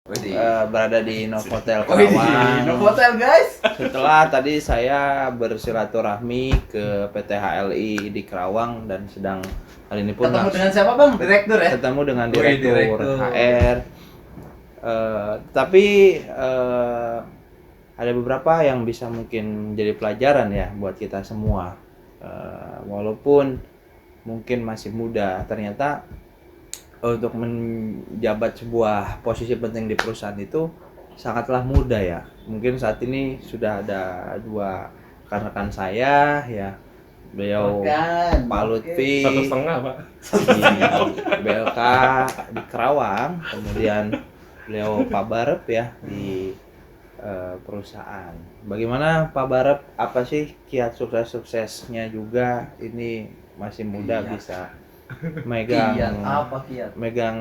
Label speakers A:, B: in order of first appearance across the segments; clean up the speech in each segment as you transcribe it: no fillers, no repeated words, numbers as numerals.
A: berada di Novotel
B: Wih,
A: Karawang.
B: Novotel guys.
A: Setelah tadi saya bersilaturahmi ke PT HLI di Karawang dan sedang hari ini pun
B: Ketemu dengan siapa bang? Direktur ya?
A: ketemu dengan
B: Wih,
A: direktur
B: direktur.
A: HR. Tapi ada beberapa yang bisa mungkin jadi pelajaran ya buat kita semua. Walaupun mungkin masih muda, ternyata untuk menjabat sebuah posisi penting di perusahaan itu sangatlah mudah ya. Mungkin saat ini sudah ada dua rekan-rekan saya ya. Beliau Pak Lutfi
C: 1,5 Pak
A: di BLK di Kerawang, kemudian beliau Pak Barep ya di perusahaan. Bagaimana Pak Barep, apa sih kiat sukses-suksesnya juga? Ini masih muda bisa megang megang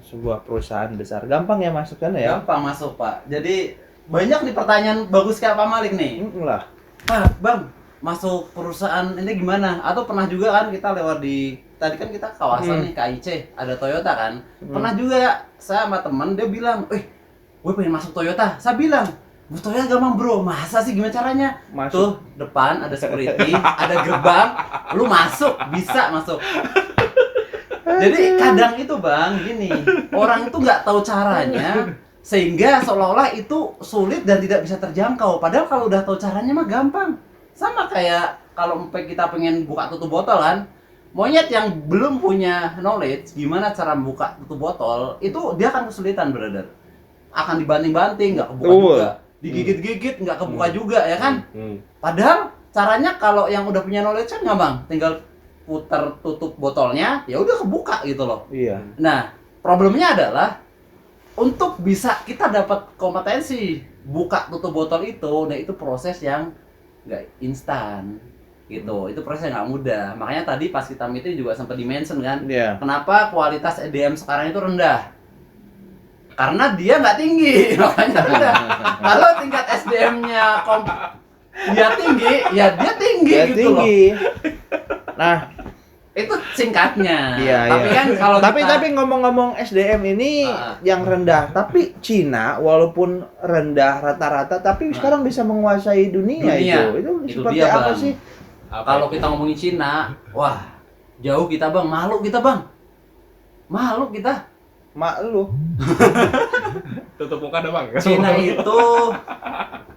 A: sebuah perusahaan besar. Gampang ya masukkan ya?
B: Gampang masuk pak. Jadi banyak nih pertanyaan bagus kayak Pak Malik nih.
A: Lah.
B: Pak, bang, masuk perusahaan ini gimana? Atau pernah juga kan kita lewat di tadi kan kita kawasan nih KIC, ada Toyota kan. Pernah juga saya sama teman dia bilang, gue pengen masuk Toyota. Saya bilang, Toyota gampang bro, masa sih gimana caranya?
A: Masuk.
B: Tuh depan ada security, ada gerbang, lu masuk, bisa masuk. Jadi kadang itu bang, gini, orang itu nggak tahu caranya, sehingga seolah-olah itu sulit dan tidak bisa terjangkau. Padahal kalau udah tahu caranya mah gampang. Sama kayak kalau kita pengen buka tutup botol kan, monyet yang belum punya knowledge gimana cara membuka tutup botol, itu dia akan kesulitan brother. Akan dibanting-banting, nggak kebuka juga. Digigit-gigit nggak kebuka juga ya kan. Padahal caranya kalau yang udah punya knowledge kan nggak bang, tinggal putar tutup botolnya ya udah kebuka gitu loh.
A: Iya.
B: Nah problemnya adalah untuk bisa kita dapat kompetensi buka tutup botol itu, nah itu proses yang nggak instan gitu. Itu proses yang nggak mudah. Makanya tadi pas kita meeting juga sempat di-mention kan, kenapa kualitas EDM sekarang itu rendah? Karena dia nggak tinggi, makanya rendah. Kalau tingkat SDM-nya dia tinggi, ya dia tinggi
A: Ya,
B: gitu
A: tinggi.
B: loh.
A: Nah,
B: Itu singkatnya.
A: iya,
B: Tapi
A: iya.
B: kan kalau
A: tapi ngomong-ngomong SDM ini yang rendah, tapi Cina walaupun rendah rata-rata, tapi sekarang bisa menguasai dunia. Itu seperti
B: dia,
A: apa
B: Bang.
A: sih?
B: Kalau kita ngomongin Cina, wah jauh kita bang, malu kita bang, malu kita.
A: Mak lu.
C: tutup muka ada Bang
B: Cina itu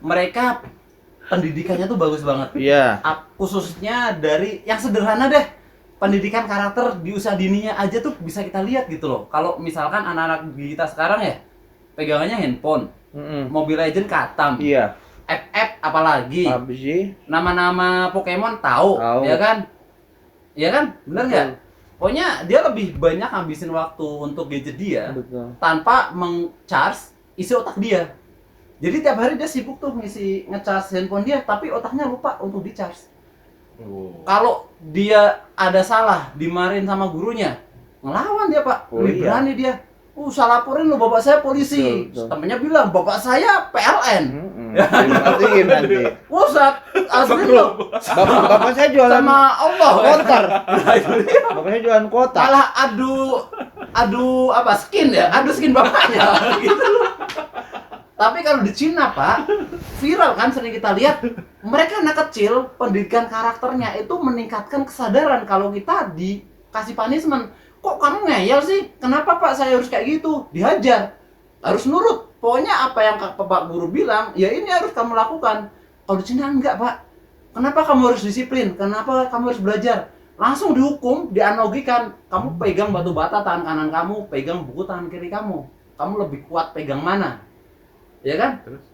B: mereka pendidikannya tuh bagus banget.
A: Iya.
B: Khususnya dari yang sederhana deh, pendidikan karakter di usia dininya aja tuh bisa kita lihat gitu loh. Kalau misalkan anak-anak kita sekarang ya pegangannya handphone, Mobile Legend katam,
A: Iya.
B: FF apalagi,
A: PUBG,
B: nama-nama Pokemon tahu, ya kan? Ya kan? Bener nggak? Pokoknya dia lebih banyak ngabisin waktu untuk gadget dia.
A: Betul.
B: Tanpa meng-charge isi otak dia. Jadi tiap hari dia sibuk tuh nge-charge handphone dia, tapi otaknya lupa untuk di-charge. Kalau dia ada salah, dimarahin sama gurunya, ngelawan dia pak, lebih berani dia. Saya laporin lo, bapak saya polisi. Temennya bilang, bapak saya PLN.
A: Dimatiin nanti.
B: Ustaz, asli lo.
A: Bapak saya jualan
B: Sama Allah.
A: kotor. Bapak saya jualan kotak.
B: Malah adu apa skin ya, adu skin bapaknya gitu loh. Tapi kalau di Cina pak, viral kan sering kita lihat, mereka anak kecil pendidikan karakternya itu meningkatkan kesadaran kalau kita dikasih punishment. Kok kamu ngeyel sih? Kenapa pak saya harus kayak gitu? Dihajar, harus nurut. Pokoknya apa yang Pak Guru bilang, ya ini harus kamu lakukan. Kalau di Cina enggak pak. Kenapa kamu harus disiplin? Kenapa kamu harus belajar? Langsung dihukum, dianalogikan. Kamu pegang batu bata tangan kanan kamu, pegang buku tangan kiri kamu. Kamu lebih kuat pegang mana? Ya kan?
C: Terus?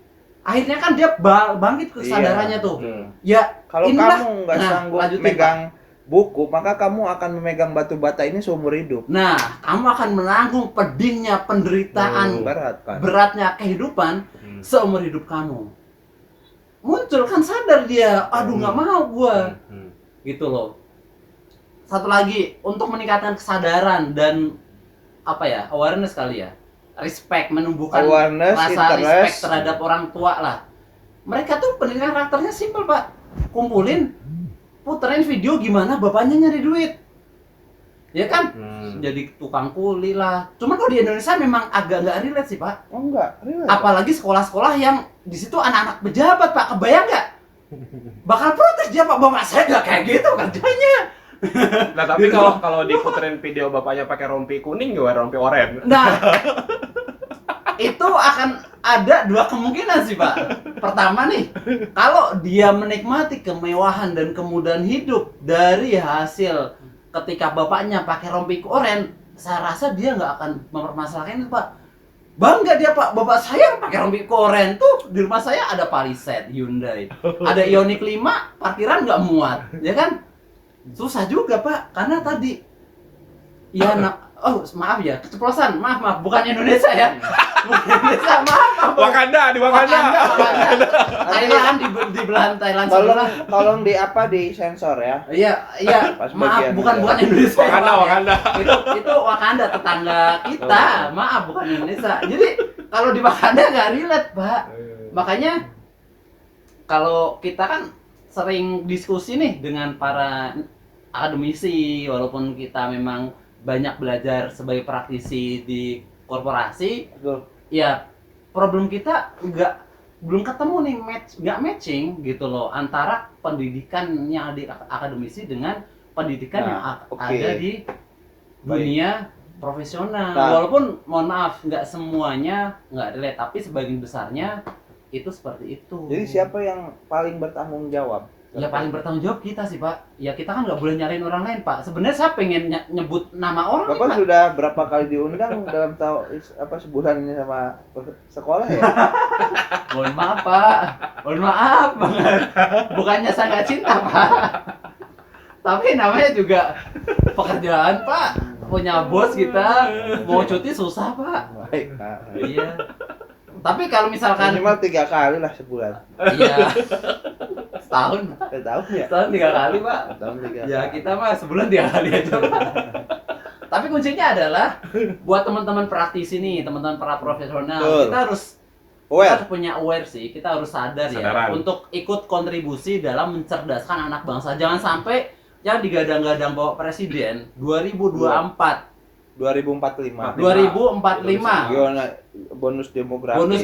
B: Akhirnya kan dia bangkit kesadarannya tuh. Ya
A: Kalau
B: inilah.
A: kamu nggak sanggup
B: lanjutin,
A: megang buku, maka kamu akan memegang batu bata ini seumur hidup.
B: Nah, kamu akan menanggung pedihnya penderitaan,
A: Berat kan?
B: beratnya kehidupan seumur hidup kamu. Muncul kan sadar dia, aduh nggak mau gua, gitu loh. Satu lagi untuk meningkatkan kesadaran dan apa ya, awareness kali ya, respect, menumbuhkan
A: Awareness,
B: rasa
A: interest.
B: respect terhadap orang tua lah. Mereka tuh pendidikan karakternya simpel pak, kumpulin, puterin video gimana bapaknya nyari duit. Ya kan? Jadi tukang kuli lah. Cuman kalau di Indonesia memang agak nggak relate sih, Pak.
A: Oh enggak, relate.
B: Apalagi sekolah-sekolah yang di situ anak-anak pejabat, Pak. Kebayang nggak? Bakal protes dia, Pak. Bapak saya nggak kayak gitu kerjanya.
C: Nah, tapi kalau diputerin video bapaknya pakai rompi kuning gimana, rompi oranye?
B: Nah, itu akan ada dua kemungkinan sih, Pak. Pertama nih, kalau dia menikmati kemewahan dan kemudahan hidup dari hasil ketika bapaknya pakai rompi oranye, saya rasa dia nggak akan mempermasalahkan itu, Pak. Bangga dia, Pak. Bapak saya pakai rompi oranye tuh, di rumah saya ada Palisade Hyundai, ada Ioniq 5, parkiran nggak muat, ya kan? Susah juga, Pak, karena tadi ya maaf ya, keceplosan, maaf, bukan Indonesia ya, bukan Indonesia, maaf.
C: Wakanda, di Wakanda.
B: Thailand, di belahan Thailand sebelah.
A: Tolong di sensor ya.
B: Iya,
A: Pas
B: maaf,
A: bagian
B: bukan Indonesia.
C: Wakanda.
B: Itu Wakanda, tetangga kita, maaf, bukan Indonesia. Jadi kalau di Wakanda nggak relate, Pak. Makanya kalau kita kan sering diskusi nih dengan para akademisi, walaupun kita memang banyak belajar sebagai praktisi di korporasi,
A: Betul.
B: ya problem kita belum ketemu nih nggak matching gitu loh antara pendidikan yang di akademisi dengan pendidikan yang ada di dunia profesional. Walaupun mohon maaf nggak semuanya nggak relate, tapi sebagian besarnya itu seperti itu.
A: Jadi siapa yang paling bertanggung jawab?
B: Ya paling bertanggung jawab kita sih, Pak. Ya kita kan nggak boleh nyalain orang lain, Pak. Sebenarnya saya pengen nyebut nama orang.
A: Bapak
B: nih, Pak.
A: sudah berapa kali diundang dalam sebulan ini sama sekolah ya?
B: Mohon maaf, Pak. Mohon maaf banget. Bukannya saya nggak cinta, Pak. Tapi namanya juga pekerjaan, Pak. Punya bos kita, mau cuti susah, Pak.
A: Baik, Pak.
B: Iya. Tapi kalau misalkan
A: minimal 3 kali lah sebulan.
B: iya. Setahun.
A: Setahun ya?
B: Setahun 3 kali, Pak.
A: Setahun 3 kali.
B: Ya kita mah sebulan 3 kali aja, Pak. Tapi kuncinya adalah buat teman-teman praktisi nih, teman-teman para profesional,
A: Betul.
B: kita harus punya aware sih, kita harus sadar
C: Sadaran.
B: ya untuk ikut kontribusi dalam mencerdaskan anak bangsa. Jangan sampai yang digadang-gadang bawa presiden 2024
A: 2045.
B: 2045
A: Gimana bonus demografi?
B: bonus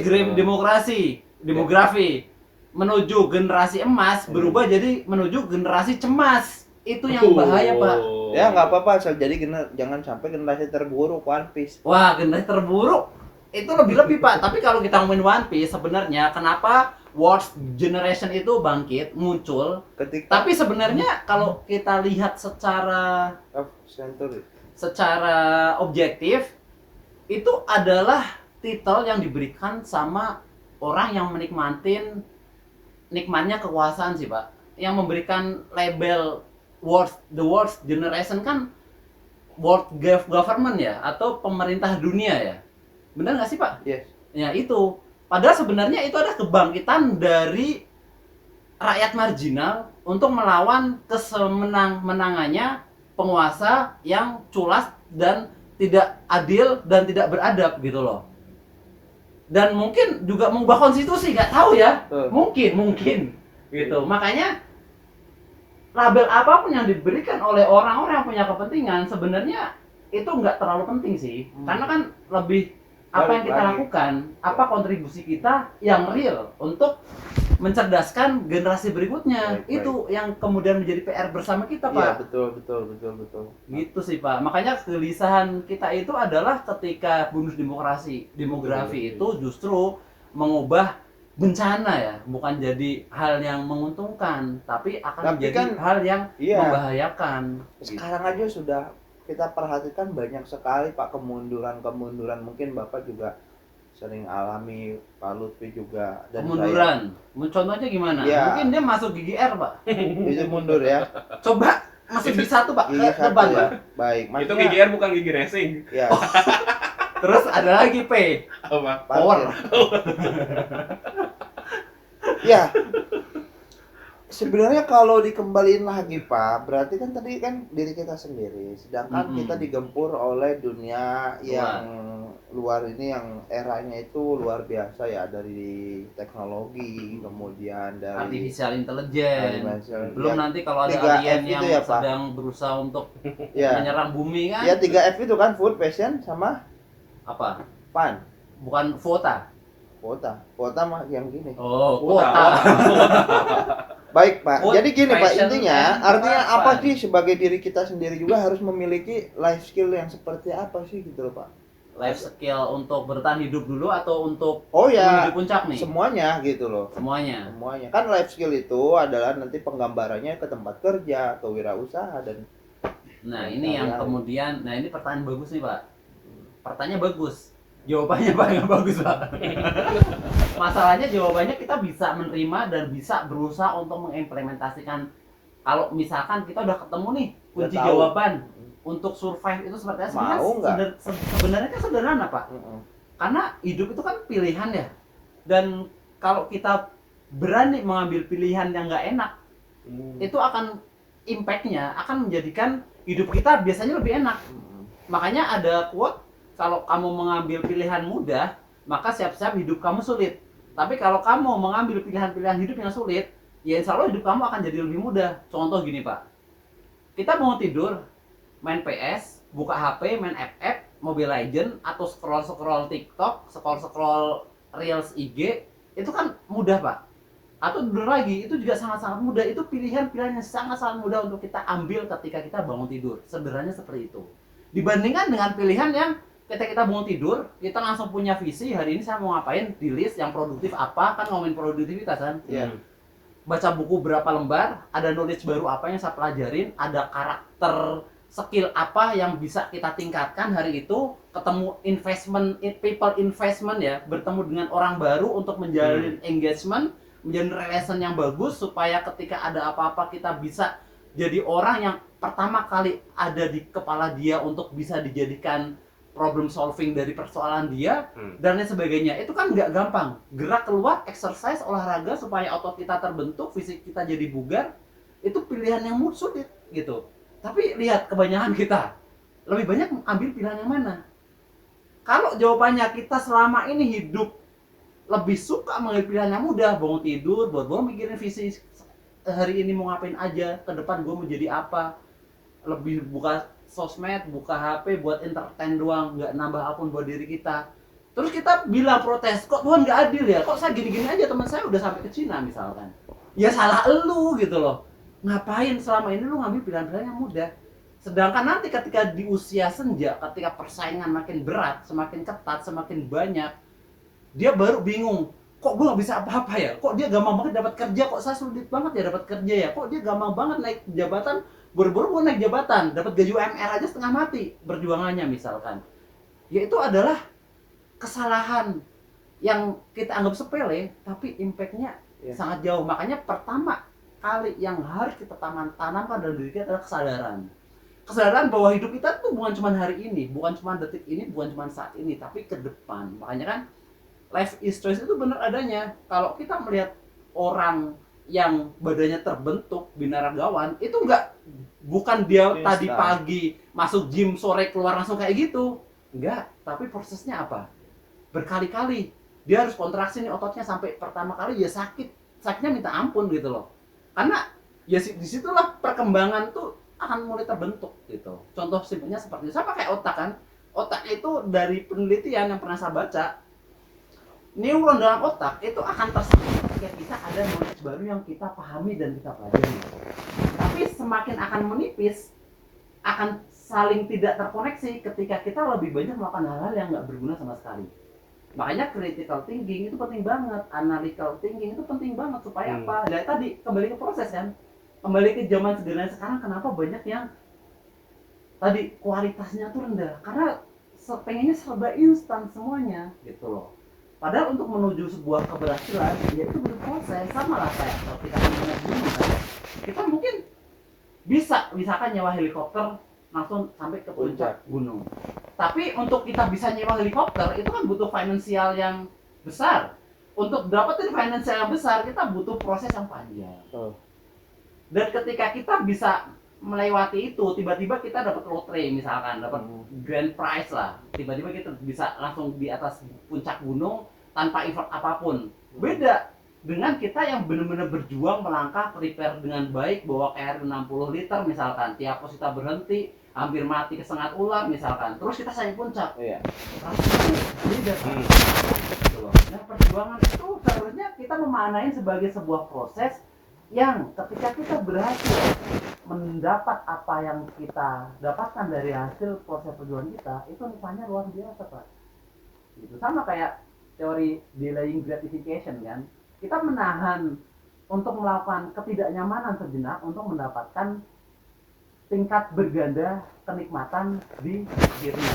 B: demografi menuju generasi emas berubah jadi menuju generasi cemas. Itu yang bahaya, Pak.
A: Ya nggak apa-apa, jadi jangan sampai generasi terburuk One Piece.
B: Wah, generasi terburuk itu lebih-lebih, Pak. Tapi kalau kita ngomongin One Piece, sebenarnya kenapa worst generation itu bangkit, muncul? Tapi sebenarnya kalau kita lihat secara objektif, itu adalah titel yang diberikan sama orang yang nikmatnya kekuasaan sih, Pak. Yang memberikan label the worst generation kan world government ya, atau pemerintah dunia ya. Benar nggak sih, Pak?
A: Yes.
B: Ya itu. Padahal sebenarnya itu ada kebangkitan dari rakyat marginal untuk melawan kesemenang-menangannya penguasa yang culas dan tidak adil dan tidak beradab gitu loh. Dan mungkin juga mengubah konstitusi, nggak tahu ya. Mungkin gitu. Makanya label apapun yang diberikan oleh orang-orang yang punya kepentingan sebenarnya itu nggak terlalu penting sih. Karena kan lebih apa yang kita lakukan, apa kontribusi kita yang real untuk mencerdaskan generasi berikutnya. Itu yang kemudian menjadi PR bersama kita, Pak.
A: Iya, betul.
B: Gitu sih, Pak. Makanya kegelisahan kita itu adalah ketika bonus demografi itu justru mengubah bencana ya, bukan jadi hal yang menguntungkan, tapi akan menjadi hal yang membahayakan.
A: Sekarang aja sudah kita perhatikan banyak sekali, Pak, kemunduran. Mungkin Bapak juga sering alami, Pak Lutfi juga. Dan
B: kemunduran? Contohnya gimana?
A: Ya.
B: Mungkin dia masuk GGR, Pak.
A: Itu mundur ya.
B: Coba masih bisa tuh, Pak, ke
A: Gigi
B: depan,
A: satu
B: Pak.
A: ya. Baik.
C: Itu GGR bukan gigi racing.
A: Ya.
B: Terus ada lagi P.
C: Apa?
B: Power.
A: Ya.
D: sebenarnya kalau dikembaliin lagi Pak, berarti kan tadi kan diri kita sendiri, sedangkan
B: Mm-mm.
D: kita digempur oleh dunia yang luar ini, yang eranya itu luar biasa ya, dari teknologi, kemudian dari
B: Artificial intelligence.
D: artificial,
B: Belum
D: ya,
B: nanti kalau ada
D: 3F
B: alien
D: itu
B: yang
D: ya, Pak.
B: sedang berusaha untuk
D: ya,
B: menyerang bumi kan?
D: ya 3F itu kan food, fashion, sama
B: Apa?
D: fun.
B: Bukan Vota.
D: Kuota mah yang gini.
B: Oh,
C: Vota.
D: Baik Pak,
B: Food,
D: jadi gini Pak,
B: fashion,
D: intinya
B: and
D: artinya apa
B: fun.
D: sih sebagai diri kita sendiri juga harus memiliki life skill yang seperti apa sih gitu loh Pak?
B: Life skill untuk bertahan hidup dulu atau untuk
D: Oh ya,
B: menuju puncak nih?
D: semuanya gitu loh.
B: Semuanya.
D: Semuanya. Kan life skill itu adalah nanti penggambarannya ke tempat kerja, ke wirausaha dan
B: Nah, ini yang
D: Lain.
B: kemudian, nah ini pertanyaan bagus nih Pak. Pertanyaannya bagus. Jawabannya Pak nggak bagus Pak. Masalahnya jawabannya kita bisa menerima dan bisa berusaha untuk mengimplementasikan. Kalau misalkan kita udah ketemu nih kunci
D: tahu.
B: jawaban untuk survive itu seperti apa? Sebenarnya
D: Mau nggak?
B: sebenarnya kan sederhana Pak. Karena hidup itu kan pilihan ya. Dan kalau kita berani mengambil pilihan yang nggak enak, itu akan impact-nya akan menjadikan hidup kita biasanya lebih enak. Makanya ada quote, kalau kamu mengambil pilihan mudah, maka siap-siap hidup kamu sulit. Tapi kalau kamu mengambil pilihan-pilihan hidup yang sulit, ya insya Allah hidup kamu akan jadi lebih mudah. Contoh gini Pak, kita mau tidur, main PS, buka HP, main FF, Mobile Legend, atau scroll-scroll TikTok, scroll-scroll Reels IG, itu kan mudah Pak. Atau tidur lagi, itu juga sangat-sangat mudah. Itu pilihan-pilihan yang sangat-sangat mudah untuk kita ambil ketika kita bangun tidur. Sederhananya seperti itu. Dibandingkan dengan pilihan yang ketika kita bangun tidur, kita langsung punya visi, hari ini saya mau ngapain, di list yang produktif apa, kan ngomongin produktivitas kan.
D: Iya.
B: Baca buku berapa lembar, ada knowledge baru apa yang saya pelajarin, ada karakter skill apa yang bisa kita tingkatkan hari itu, ketemu people investment ya, bertemu dengan orang baru untuk menjalin engagement, menjalin relation yang bagus supaya ketika ada apa-apa kita bisa jadi orang yang pertama kali ada di kepala dia untuk bisa dijadikan problem solving dari persoalan dia dan lain sebagainya. Itu kan nggak gampang. Gerak keluar, exercise, olahraga supaya otot kita terbentuk, fisik kita jadi bugar, itu pilihan yang sulit gitu. Tapi lihat kebanyakan kita lebih banyak ambil pilihan yang mana? Kalau jawabannya kita selama ini hidup lebih suka mengambil pilihan yang mudah, bangun tidur, buat mikirin visi hari ini mau ngapain aja, ke depan gue mau jadi apa, lebih buka sosmed, buka HP buat entertain doang, nggak nambah apapun buat diri kita. Terus kita bilang protes, kok Tuhan nggak adil ya, kok saya gini-gini aja, teman saya udah sampai ke Cina misalkan. Ya salah elu gitu loh. Ngapain selama ini lu ngambil pilihan-pilihan yang mudah? Sedangkan nanti ketika di usia senja, ketika persaingan makin berat, semakin ketat, semakin banyak, dia baru bingung, kok gue nggak bisa apa-apa ya, kok dia gampang banget dapat kerja, kok saya sulit banget ya dapat kerja ya, kok dia gampang banget naik jabatan, buru-buru gue naik jabatan, dapat gaji UMR aja setengah mati perjuangannya misalkan. Ya itu adalah kesalahan yang kita anggap sepele, tapi impact-nya sangat jauh. Makanya pertama kali yang harus kita tanamkan dalam diri kita adalah kesadaran bahwa hidup kita tuh bukan cuma hari ini, bukan cuma detik ini, bukan cuma saat ini, tapi ke depan. Makanya kan life is choice itu benar adanya. Kalau kita melihat orang yang badannya terbentuk binaragawan, itu bukan dia
D: Instan.
B: tadi pagi masuk gym, sore keluar langsung kayak gitu. Enggak, tapi prosesnya apa? Berkali-kali. Dia harus kontraksi nih ototnya sampai pertama kali ya sakitnya minta ampun gitu loh. Karena ya disitulah perkembangan tuh akan mulai terbentuk gitu. Contoh simpelnya seperti itu. Sama kayak otak kan. Otak itu dari penelitian yang pernah saya baca, neuron dalam otak itu akan tersakiti ketika kita ada knowledge baru yang kita pahami dan kita pelajari. Tapi semakin akan menipis, akan saling tidak terkoneksi ketika kita lebih banyak melakukan hal-hal yang nggak berguna sama sekali. Makanya critical thinking itu penting banget, analytical thinking itu penting banget supaya apa? Nah tadi kembali ke proses kan, kembali ke zaman sederhana sekarang, kenapa banyak yang tadi kualitasnya tuh rendah? Karena pengennya serba instan semuanya gitu loh. Padahal untuk menuju sebuah keberhasilan, ya itu butuh proses. Sama lah kayak ketika kita gunung kan, kita mungkin bisa misalkan nyewa helikopter langsung sampai ke puncak gunung. Tapi untuk kita bisa nyewa helikopter itu kan butuh finansial yang besar. Untuk dapetin finansial yang besar kita butuh proses yang panjang. Dan ketika kita bisa melewati itu, tiba-tiba kita dapat lotre misalkan, dapat grand prize lah. Tiba-tiba kita bisa langsung di atas puncak gunung tanpa effort apapun. Beda dengan kita yang benar-benar berjuang melangkah, prepare dengan baik, bawa air 60 liter misalkan. Tiap pos kita berhenti, hampir mati kesengat ular misalkan. Terus kita sampai puncak.
D: Iya.
B: Rasanya beda kan? Nah, perjuangan itu seharusnya kita memaknai sebagai sebuah proses yang ketika kita berhasil mendapat apa yang kita dapatkan dari hasil proses perjuangan kita, itu nikmatnya luar biasa, Pak. Itu sama kayak teori delaying gratification kan. Kita menahan untuk melakukan ketidaknyamanan sejenak untuk mendapatkan tingkat berganda kenikmatan di akhirnya.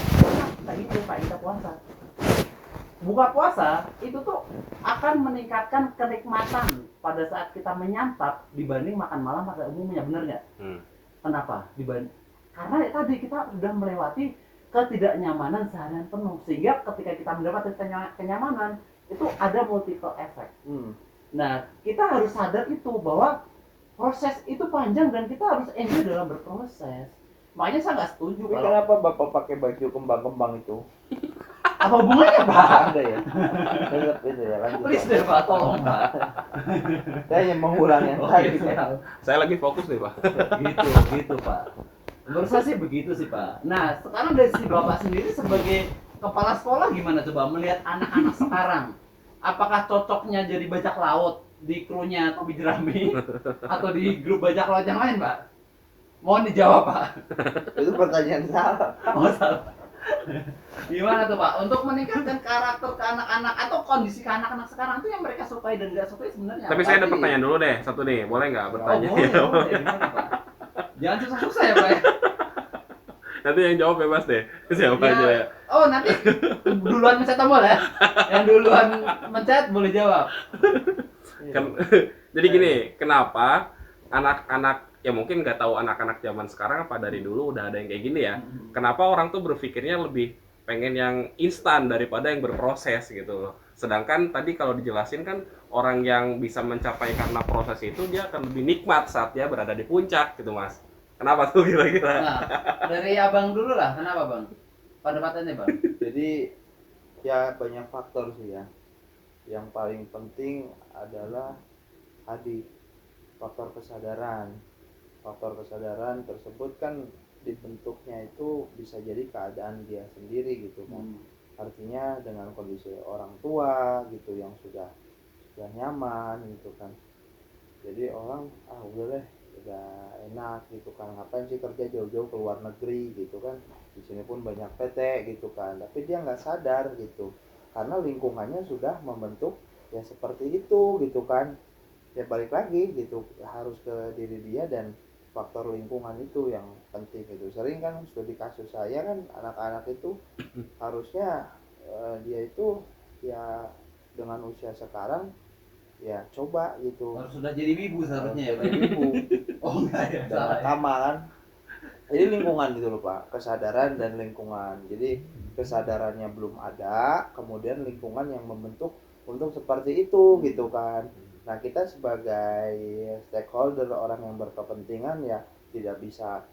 B: Kayak gitu Pak, kita puasa. Buka puasa itu tuh akan meningkatkan kenikmatan pada saat kita menyantap dibanding makan malam pada umumnya, bener nggak? Kenapa? Karena tadi kita sudah melewati ketidaknyamanan seharian penuh, sehingga ketika kita mendapat kenyamanan itu ada multiple effect. Nah, kita harus sadar itu bahwa proses itu panjang dan kita harus enjoy dalam berproses. Makanya saya nggak setuju
D: Tapi
B: kalau
D: kenapa Bapak pakai baju kembang-kembang itu?
B: apa hubungannya Pak?
D: Ada ya? Tetap itu ya, lanjut.
B: Please deh Pak, tolong Pak.
D: Saya hanya mengulang yang tadi.
B: siap.
C: Saya lagi fokus nih, Pak.
B: Gitu Pak. Menurut saya sih begitu sih Pak. Nah, sekarang dari si Bapak sendiri sebagai kepala sekolah gimana coba melihat anak-anak sekarang? Apakah cocoknya jadi bajak laut di krunya Tobi Jerami atau di grup bajak laut yang lain Pak? Mohon dijawab Pak.
D: Itu pertanyaan salah.
B: Oh, salah. Gimana tuh Pak? Untuk meningkatkan karakter ke anak-anak atau kondisi ke anak-anak sekarang itu yang mereka sukai dan nggak sukai sebenarnya.
C: Tapi saya ada pertanyaan dulu deh, satu nih. Boleh nggak bertanya?
B: Boleh. Gimana, Pak? Jangan susah-susah ya Pak.
C: Nanti yang jawab bebas deh. Siapa
B: Ya.
C: aja ya.
B: Oh nanti duluan mencet tombol ya. Yang duluan mencet boleh jawab.
C: Kan, jadi gini, kenapa anak-anak ya mungkin nggak tahu anak-anak zaman sekarang apa dari dulu udah ada yang kayak gini ya. Kenapa orang tuh berpikirnya lebih pengen yang instan daripada yang berproses gitu loh. Sedangkan tadi kalau dijelasin kan orang yang bisa mencapai karena proses itu dia akan lebih nikmat saat dia berada di puncak gitu Mas. Kenapa tuh kira-kira?
B: Nah dari abang dulu lah. Kenapa bang? Pendapatannya bang?
D: Jadi ya banyak faktor sih ya. Yang paling penting adalah tadi faktor kesadaran. Faktor kesadaran tersebut kan dibentuknya itu bisa jadi keadaan dia sendiri gitu kan. Artinya dengan kondisi orang tua gitu yang sudah nyaman gitu kan. Jadi orang udah deh udah enak gitu kan, ngapain sih kerja jauh-jauh ke luar negeri gitu kan, di sini pun banyak PT gitu kan, tapi dia nggak sadar gitu karena lingkungannya sudah membentuk ya seperti itu gitu kan. Ya balik lagi gitu, harus ke diri dia dan faktor lingkungan itu yang penting gitu. Sering kan studi kasus saya kan anak-anak itu harusnya dia itu ya dengan usia sekarang ya coba gitu.
B: Harus sudah jadi wibu seharusnya ya Pak.
D: Jadi ibu
B: Oh enggak ya.
D: dan
B: Salah ya.
D: nakama kan. Jadi lingkungan gitu loh Pak, kesadaran dan lingkungan. Jadi kesadarannya belum ada, kemudian lingkungan yang membentuk untuk seperti itu gitu kan. Nah kita sebagai stakeholder, orang yang berkepentingan ya tidak bisa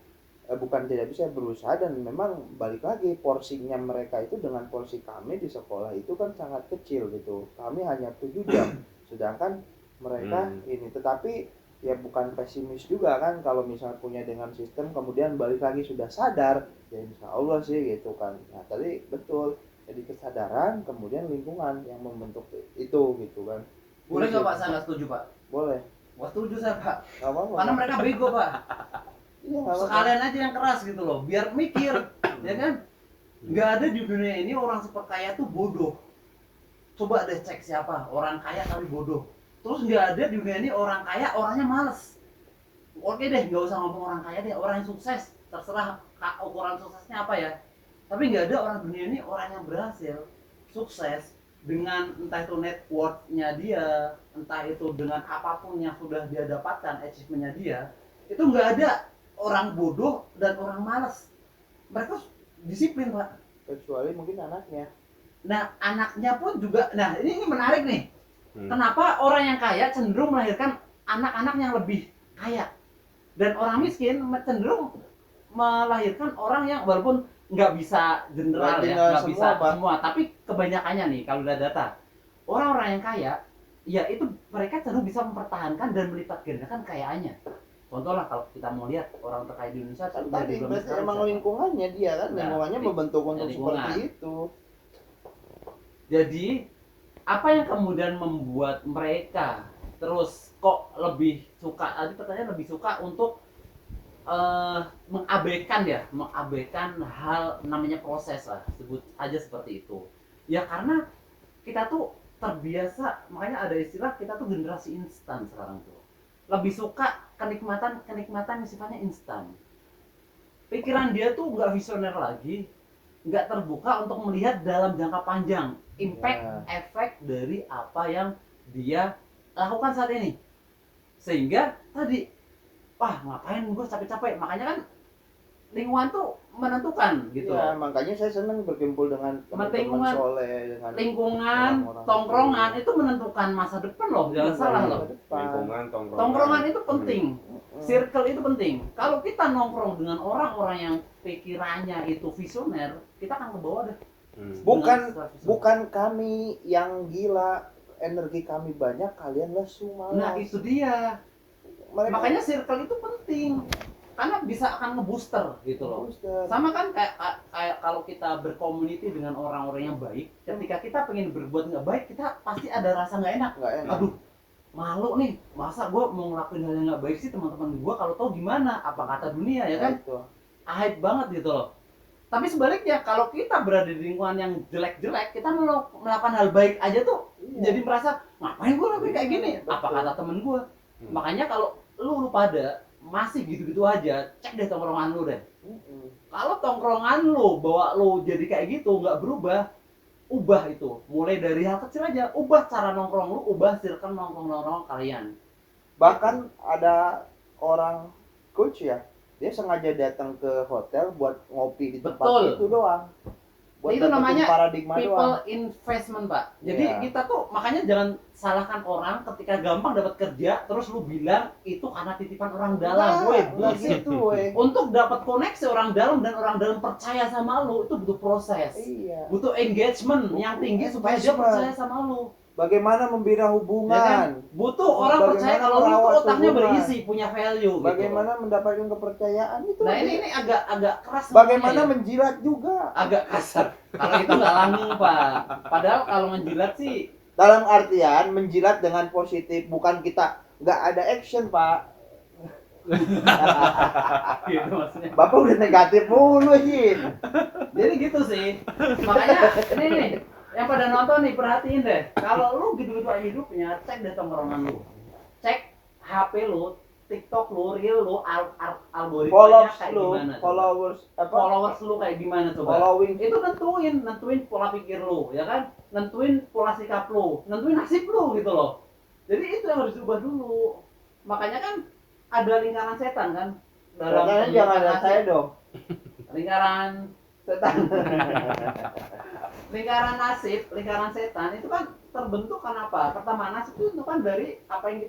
D: bukan tidak bisa berusaha, dan memang balik lagi porsinya mereka itu dengan porsi kami di sekolah itu kan sangat kecil gitu. Kami hanya 7 jam sedangkan mereka ini, tetapi ya bukan pesimis juga kan kalau misalnya punya dengan sistem kemudian balik lagi sudah sadar ya insya Allah sih gitu kan. Nah tadi betul, jadi kesadaran kemudian lingkungan yang membentuk itu gitu kan.
B: Boleh nggak Pak? Saya nggak setuju Pak.
D: Boleh.
B: Wah setuju saya Pak.
D: Gak apa-apa.
B: Karena mereka bego Pak.
D: Iya, nggak apa-apa.
B: Sekalian aja yang keras gitu loh, biar mikir, ya kan? Nggak ada di dunia ini orang super kaya tuh bodoh. Coba deh cek siapa orang kaya tapi bodoh. Terus nggak ada di dunia ini orang kaya orangnya males. Oke deh, nggak usah ngomong orang kaya deh, orang yang sukses, terserah ukuran suksesnya apa ya. Tapi nggak ada orang dunia ini orang yang berhasil, sukses dengan entah itu net worth-nya dia, entah itu dengan apapun yang sudah dia dapatkan, achievement-nya dia, itu nggak ada orang bodoh dan orang malas. Mereka disiplin Pak.
D: Kecuali mungkin anaknya.
B: Nah anaknya pun juga, nah ini menarik nih. Kenapa orang yang kaya cenderung melahirkan anak-anak yang lebih kaya? Dan orang miskin cenderung melahirkan orang yang walaupun nggak bisa general
D: Berarti
B: ya,
D: nggak
B: nggak
D: semua,
B: bisa
D: Pak.
B: semua, tapi kebanyakannya nih kalau udah data orang-orang yang kaya, ya itu mereka cenderung bisa mempertahankan dan melipat gandakan kekayaannya. Contoh lah kalau kita mau lihat orang terkaya di Indonesia
D: Kan
B: udah
D: tadi
B: di
D: berarti
B: sekarang
D: emang
B: siapa?
D: lingkungannya dia kan,
B: Nah,
D: lingkungannya membentuk untuk
B: lingkungan.
D: seperti itu.
B: Jadi apa yang kemudian membuat mereka terus kok lebih suka, tadi pertanyaan lebih suka untuk mengabaikan hal namanya proses lah, sebut aja seperti itu. Ya karena kita tuh terbiasa, makanya ada istilah kita tuh generasi instan sekarang tuh. Lebih suka kenikmatan yang sifatnya instan. Pikiran dia tuh nggak visioner lagi, nggak terbuka untuk melihat dalam jangka panjang impact efek dari apa yang dia lakukan saat ini. Sehingga tadi, wah ngapain gue capek-capek, makanya kan lingkungan tuh menentukan gitu.
D: Ya, makanya saya senang berkumpul dengan teman-teman
B: Lingkungan-
D: soleh, dengan
B: Lingkungan,
D: orang-orang
B: tongkrongan itu menentukan masa depan loh, jangan salah loh.
C: Lingkungan,
B: Tongkrongan itu penting,
D: Hmm.
B: circle itu penting. Kalau kita nongkrong dengan orang-orang yang pikirannya itu visioner, kita akan ke bawah deh.
D: Bukan kami yang gila, energi kami banyak, kalian lesu malas.
B: Nah itu dia.
D: Mereka
B: Makanya circle itu penting, karena bisa akan ngebooster gitu loh.
D: booster.
B: Sama kan kayak kalau kita berkomuniti dengan orang-orang yang baik, ketika kita pengen berbuat nggak baik, kita pasti ada rasa nggak enak.
D: Nggak enak.
B: Aduh, malu nih, masa gue mau ngelakuin hal yang nggak baik sih, teman-teman gue kalau tahu gimana, apa kata dunia ya kan?
D: Itu.
B: Aib banget gitu loh. Tapi sebaliknya, kalau kita berada di lingkungan yang jelek-jelek, kita melakukan hal baik aja tuh
D: Iya.
B: jadi merasa ngapain gue lakuin kayak gini?
D: Betul.
B: Apa kata temen gue? Makanya kalau lu pada masih gitu-gitu aja, cek deh tongkrongan lu deh.
D: Mm-mm.
B: Kalau tongkrongan lu bawa lu jadi kayak gitu, nggak berubah, ubah itu. Mulai dari hal kecil aja, ubah cara nongkrong lu, ubah circle nongkrong kalian.
D: Bahkan ada orang coach ya, dia sengaja datang ke hotel buat ngopi di tempat
B: Betul.
D: itu doang. Buat
B: Itu
D: dapetin
B: namanya
D: paradigma
B: people
D: doang.
B: investment, Pak. Jadi
D: Iya.
B: kita tuh makanya jangan salahkan orang ketika gampang dapat kerja terus lu bilang itu karena titipan orang dalam. Woi,
D: Nggak
B: bullshit.
D: gitu, weh.
B: Untuk dapat koneksi orang dalam dan orang dalam percaya sama lu itu butuh proses.
D: Iya.
B: Butuh engagement yang tinggi supaya dia
D: Engagement.
B: percaya sama lu.
D: Bagaimana membina
B: Ya kan?
D: hubungan?
B: Butuh orang
D: Bagaimana
B: percaya kalau lu tuh
D: merawat
B: otaknya
D: hubungan?
B: berisi, punya value gitu.
D: Bagaimana mendapatkan kepercayaan itu?
B: Nah, ini agak keras.
D: Bagaimana
B: namanya ya.
D: menjilat juga?
B: Agak kasar. Kalau itu nggak langsung, Pak. Padahal kalau menjilat sih
D: Dalam artian menjilat dengan positif, bukan kita nggak ada action, Pak.
B: gitu maksudnya.
D: Bapak udah negatif mulu sih.
B: Jadi gitu sih. Makanya ini nih, yang pada nonton nih perhatiin deh. Kalau lu gitu-gitu aja hidupnya, cek deh tongkrongan lu. Cek HP lu, TikTok lu, Reel lu, algoritmanya
D: Followers
B: kayak
D: lu,
B: gimana. coba.
D: followers
B: Lu kayak gimana coba.
D: following.
B: Itu nentuin pola pikir lu, ya kan? Nentuin pola sikap lu, nentuin nasib lu gitu loh. Jadi itu yang harus diubah dulu. Makanya kan ada lingkaran setan kan dalam
D: Katanya jangan ada saya dong.
B: lingkaran
D: Setan.
B: lingkaran nasib, lingkaran setan itu kan terbentuk karena apa? Pertama, nasib itu kan dari apa yang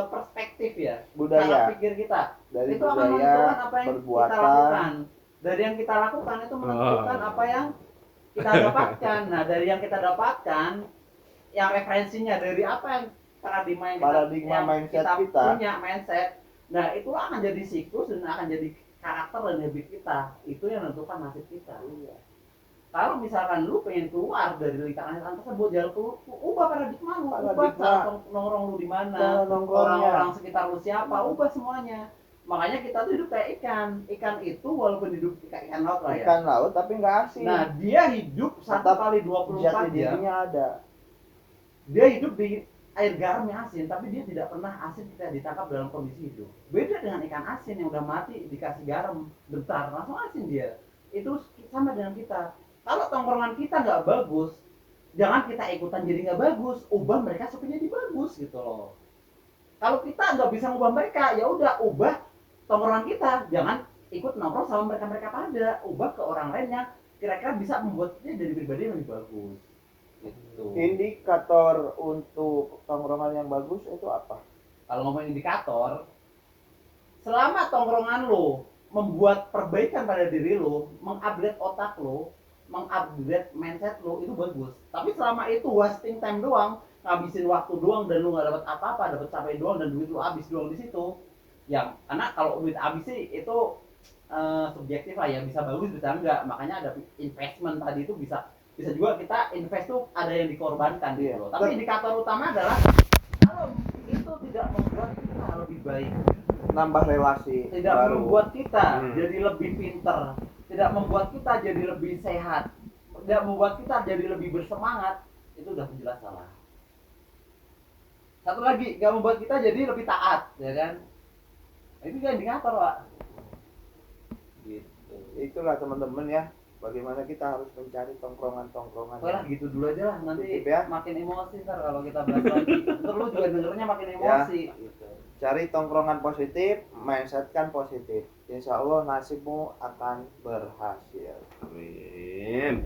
B: perspektif ya, cara
D: Budaya.
B: pikir kita.
D: Dari
B: Itu akan
D: budaya,
B: menentukan apa yang kita
D: perbuatan.
B: lakukan. Dari yang kita lakukan itu menentukan apa yang kita dapatkan. Nah, dari yang kita dapatkan, yang referensinya dari apa yang paradigma yang
D: mindset kita.
B: punya mindset. Nah, itu akan jadi siklus dan akan jadi karakter dan habit kita. Itu yang menentukan nasib kita.
D: Iya.
B: Kalau misalkan lu pengen keluar dari lingkaran setan tersebut, jangan ubah paradigma lu, ubah
D: Paradigma.
B: cara nongkrong lu di mana,
D: Cara nongkrongnya.
B: orang-orang sekitar lu siapa, ubah semuanya. Makanya kita tuh hidup kayak ikan. Ikan itu walaupun hidup kayak ikan laut lah ya.
D: Ikan laut tapi nggak asin.
B: Nah, dia hidup 1
D: Tetap
B: kali
D: jati
B: 24 jam.
D: dirinya ada.
B: Dia hidup di air garam yang asin, tapi dia tidak pernah asin ketika ditangkap dalam kondisi hidup. Beda dengan ikan asin yang udah mati dikasih garam bentar langsung asin dia. Itu sama dengan kita. Kalau tongkrongan kita nggak bagus, jangan kita ikutan jadi nggak bagus. Ubah mereka supaya jadi bagus gitu loh. Kalau kita nggak bisa ngubah mereka, ya udah ubah tongkrongan kita. Jangan ikut nongkrong sama mereka pada. Ubah ke orang lain yang kira-kira bisa membuat dia jadi pribadi yang lebih bagus. Gitu.
D: Indikator untuk tongkrongan yang bagus itu apa?
B: Kalau ngomong indikator, selama tongkrongan lo membuat perbaikan pada diri lo, mengupgrade otak lo, mengupgrade mindset lo, itu bagus. Tapi selama itu wasting time doang, ngabisin waktu doang dan lu nggak dapat apa-apa, dapat capek doang dan duit lu habis doang di situ. Ya, karena kalau duit habis sih itu subjektif lah ya, bisa bagus bisa enggak. Makanya ada investment tadi itu bisa juga kita invest tuh ada yang dikorbankan gitu loh. Tapi indikator utama adalah kalau itu tidak membuat kita lebih baik,
D: nambah relasi
B: tidak
D: baru.
B: membuat kita jadi lebih pinter, tidak membuat kita jadi lebih sehat, tidak membuat kita jadi lebih bersemangat, itu udah jelas salah. Satu lagi, gak membuat kita jadi lebih taat, ya kan? Itu kan indikator, Pak.
D: Gitu. Itulah teman-teman ya, bagaimana kita harus mencari tongkrongan-tongkrongan.
B: Oke lah, gitu dulu aja lah. Nanti
D: Tutup ya.
B: makin emosi ntar kalau kita bahas lagi. Ntar lu juga dengernya makin emosi.
D: Gitu. Cari tongkrongan positif, mindsetkan positif. Insya Allah nasibmu akan berhasil.
C: Amin.